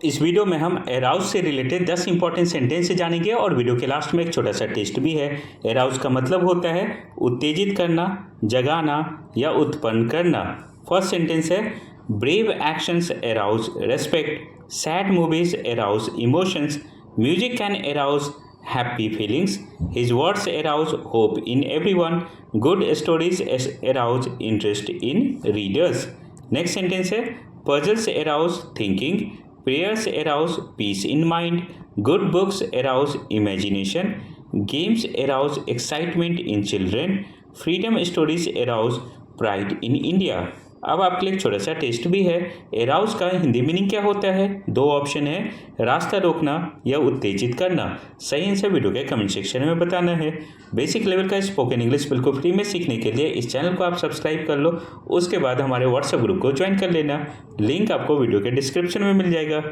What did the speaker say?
इस वीडियो में हम एराउज से रिलेटेड 10 इंपॉर्टेंट सेंटेंस जानेंगे और वीडियो के लास्ट में एक छोटा सा टेस्ट भी है। एराउज का मतलब होता है उत्तेजित करना, जगाना या उत्पन्न करना। फर्स्ट सेंटेंस है brave actions arouse respect, sad movies arouse emotions, music can arouse happy feelings, his words arouse hope in everyone, good stories arouse interest in readers. Next sentence है puzzles arouse thinking, prayers arouse peace in mind, good books arouse imagination, games arouse excitement in children, freedom stories arouse pride in India. अब आपके लिए एक छोटा सा test भी है। एराउज का हिंदी मीनिंग क्या होता है? दो ऑप्शन है, रास्ता रोकना या उत्तेजित करना। सही आंसर वीडियो के कमेंट सेक्शन में बताना है। बेसिक लेवल का स्पोकन इंग्लिश बिल्कुल फ्री में सीखने के लिए इस चैनल को आप सब्सक्राइब कर लो। उसके बाद हमारे व्हाट्सएप ग्रुप को ज्वाइन कर लेना। लिंक आपको वीडियो के डिस्क्रिप्शन में मिल जाएगा।